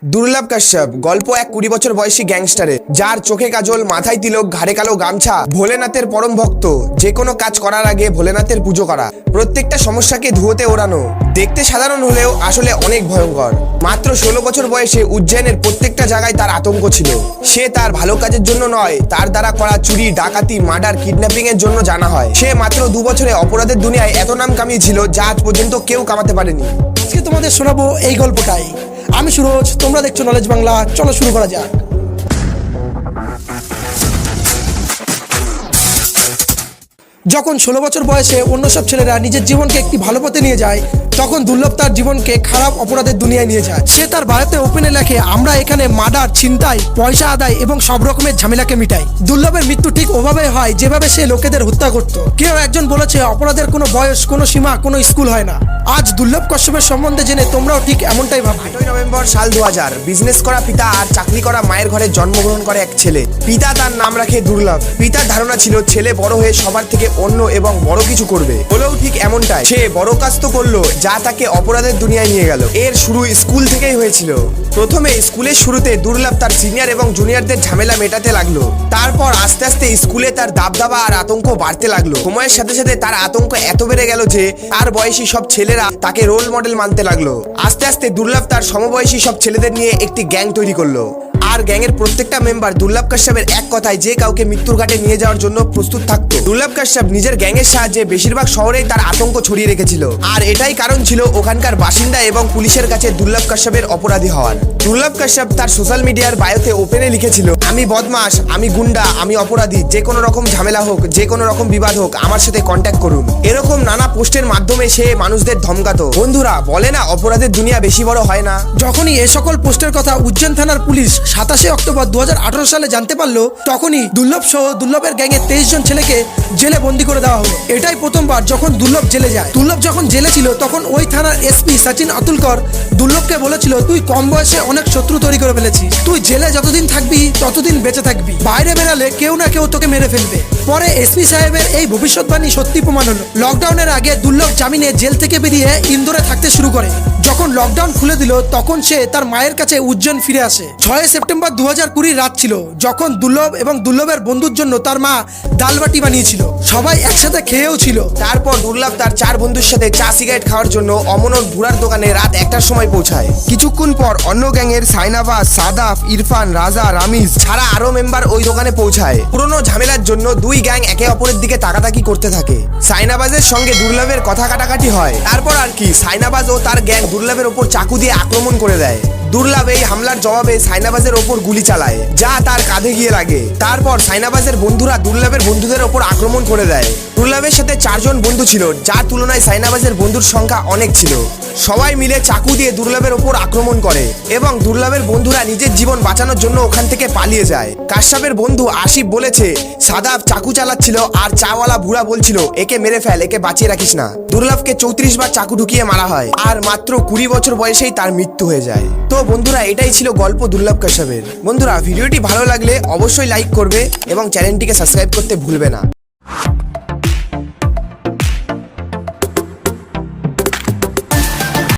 দুর্লভ কাশ্যপ গল্প এক 20 বছর বয়সী গ্যাংস্টারে, যার চোখে কাজল, মাথায় তিলক, ঘাড়ে কালো গামছা, ভোলেনাথের পরম ভক্ত। যে কোনো কাজ করার আগে ভোলেনাথের পুজো করা, প্রত্যেকটা সমস্যাকে ধুয়োতে ওড়ানো। দেখতে সাধারণ হলেও আসলে অনেক ভয়ঙ্কর। মাত্র 16 বছর বয়সে উজ্জয়নের প্রত্যেকটা জায়গায় তার আতঙ্ক ছিল। সে তার ভালো কাজের জন্য নয়, তার দ্বারা করা চুরি, ডাকাতি, মার্ডার, কিডন্যাপিং এর জন্য জানা হয়। সে মাত্র 2 বছরে অপরাধের দুনিয়ায় এত নাম কামিয়েছিল যা আজ পর্যন্ত কেউ কামাতে পারেনি। আজকে তোমাদের শোনাবো এই গল্পটাই। আমি সুরজ, তোমরা দেখছো নলেজ বাংলা। চলো শুরু করা যাক। যখন 16 বছর বয়সে অন্য সব ছেলেরা নিজের জীবনকে একটি ভালো পথে নিয়ে যায়, তখন দুর্লভ তার জীবনকে খারাপ অপরাধের দুনিয়ায় নিয়ে যায়। সে তার বায়োতে ওপেনে লেখে, আমরা এখানে মার্ডার, ছিনতাই, পয়সা আদায় এবং সব রকমের ঝামেলাকে মিটাই। দুর্লভের মৃত্যু ঠিক ওভাবে হয় যেভাবে সে লোকেদের হত্যা করত। কেউ একজন বলেছে অপরাধের কোনো বয়স, কোনো সীমা, কোনো স্কুল হয় না। আজ দুর্লভ কাশ্যপের সম্বন্ধে জেনে তোমরাও ঠিক এমনটাই ভাববে। 8ই নভেম্বর সাল 2000, বিজনেস করা পিতা আর চাকরি করা মায়ের ঘরে জন্মগ্রহণ করে এক ছেলে। পিতা তার নাম রাখে দুর্লভ। পিতার ধারণা ছিল ছেলে বড় হয়ে সবার থেকে অন্য এবং বড় কিছু করবে। হলেও ঠিক এমনটাই, সে বড় কাজ তো করলো যা তাকে অপরাধের দুনিয়ায় নিয়ে গেল। এর শুরু স্কুল থেকেই হয়েছিল। প্রথমে স্কুলের শুরুতে দুর্লভ তার সিনিয়র এবং জুনিয়রদের ঝামেলা মেটাতে লাগলো। তারপর আস্তে আস্তে স্কুলে তার দাবদাবা আর আতঙ্ক বাড়তে লাগলো। সময়ের সাথে সাথে তার আতঙ্ক এত বেড়ে গেল যে তার বয়সী সব ছেলেরা তাকে রোল মডেল মানতে লাগলো। আস্তে আস্তে দুর্লভ তার সমবয়সী সব ছেলেদের নিয়ে একটি গ্যাং তৈরি করলো। আর গ্যাংয়ের প্রত্যেকটা মেম্বার দুর্লভ কাশ্যপের এক কথায় যে কাউকে মৃত্যুর ঘাটে নিয়ে যাওয়ার জন্য প্রস্তুত থাকতো। দুর্লভ কাশ্যপ নিজের গ্যাংয়ের সাহায্যে বেশিরভাগ শহরেই তার আতঙ্ক ছড়িয়ে রেখেছিল। আর এটাই কারণ ছিল ওখানকার বাসিন্দা এবং পুলিশের কাছে দুর্লভ কাশ্যপের অপরাধী হওয়ার। দুর্লভ কাশ্যপ তার সোশ্যাল মিডিয়ার বায়োতে ওপেনে লিখেছিল, আমি বদমাস, আমি গুন্ডা, আমি অপরাধী, যে কোনো রকম ঝামেলা হোক, যে কোনো রকম বিবাদ হোক, আমার সাথে কন্ট্যাক্ট করুন। এরকম নানা পোস্টের মাধ্যমে সে মানুষদের ধমকাতো। বন্ধুরা বলে না, অপরাধের দুনিয়া বেশি বড় হয় না। যখনই এ সকল পোস্টের কথা উজ্জয়ন থানার পুলিশ 27 অক্টোবর 2018 সালে জানতে পারলো, তখনই দুর্লভ সহ দুর্লভের গ্যাংয়ের 23 জন ছেলেকে জেলে বন্দি করে দেওয়া হলো। এটাই প্রথমবার যখন দুর্লভ জেলে যায়। দুর্লভ যখন জেলে ছিল তখন ওই থানার এসপি সচিন আতুলকর দুর্লভকে বলেছিল, তুই কম বয়সে অনেক শত্রু তৈরি করে ফেলেছিস, তুই জেলে যতদিন থাকবি ততদিন বেঁচে থাকবি, বাইরে বেরালে কেউ না কেউ তোকে মেরে ফেলবে। পরে এসপি সাহেবের এই ভবিষ্যৎবাণী সত্যি প্রমাণ হলো। লকডাউনের আগে দুর্লভ জামিনে জেল থেকে বেরিয়ে ইন্দোরে থাকতে শুরু করে। যখন লকডাউন খুলে দিল তখন সে তার মায়ের কাছে উজ্জয়ন ফিরে আসে। 6 সেপ্টেম্বর 2020 রাত ছিল, যখন দুর্লভ এবং দুর্লভের বন্ধুর জন্য তার মা ডালবাটি বানিয়েছিল। সবাই একসাথে খেয়েও ছিল। তারপর দুর্লভ তার 4 বন্ধুর সাথে চা সিগারেট খাওয়ার জন্য অমনোর ভুরার দোকানে রাত 1টার সময় পৌঁছায়। কিছুক্ষণ পর অন্য গ্যাংয়ের সাইনাবাজ, সাদাফ, ইরফান, রাজা, রামিজ ছাড়া আরো মেম্বার ওই দোকানে পৌঁছায়। পুরনো ঝামেলার জন্য দুই গ্যাং একে অপরের দিকে তাকাতাকি করতে থাকে। সাইনাবাজের সঙ্গে দুর্লভের কথা কাটাকাটি হয়। তারপর আর কি, সাইনাবাজ ও তার গ্যাং দুর্লভের ওপর চাকু দিয়ে আক্রমণ করে দেয়। দুর্লভ এই হামলার জবাবে সাইনাবাজের ওপর গুলি চালায়, যা তার কাঁধে গিয়ে লাগে। তারপর সাইনাবাজের বন্ধুরা দুর্লভের বন্ধুদের ওপর আক্রমণ করে দেয়। দুর্লভের সাথে 4 জন বন্ধু ছিল, যার তুলনায় সাইনাবাজের বন্ধুর সংখ্যা অনেক ছিল। সবাই মিলে চাকু দিয়ে দুর্লভের ওপর আক্রমণ করে এবং দুর্লভের বন্ধুরা নিজের জীবন বাঁচানোর জন্য ওখান থেকে পালিয়ে যায়। কাশ্যপের বন্ধু আসিফ বলেছে, সাদাফ চাকু চালাচ্ছিল আর চাওয়ালা ভুরা বলছিল, একে মেরে ফেল, একে বাঁচিয়ে রাখিস না। দুর্লভকে 34 বার চাকু ঢুকিয়ে মারা হয় আর মাত্র 20 বছর বয়সেই তার মৃত্যু হয়ে যায়। তো বন্ধুরা, এটাই ছিল গল্প দুর্লভ কাশ্যপের। বন্ধুরা, ভিডিওটি ভালো লাগলে অবশ্যই লাইক করবে এবং চ্যানেলটিকে সাবস্ক্রাইব করতে ভুলবে না।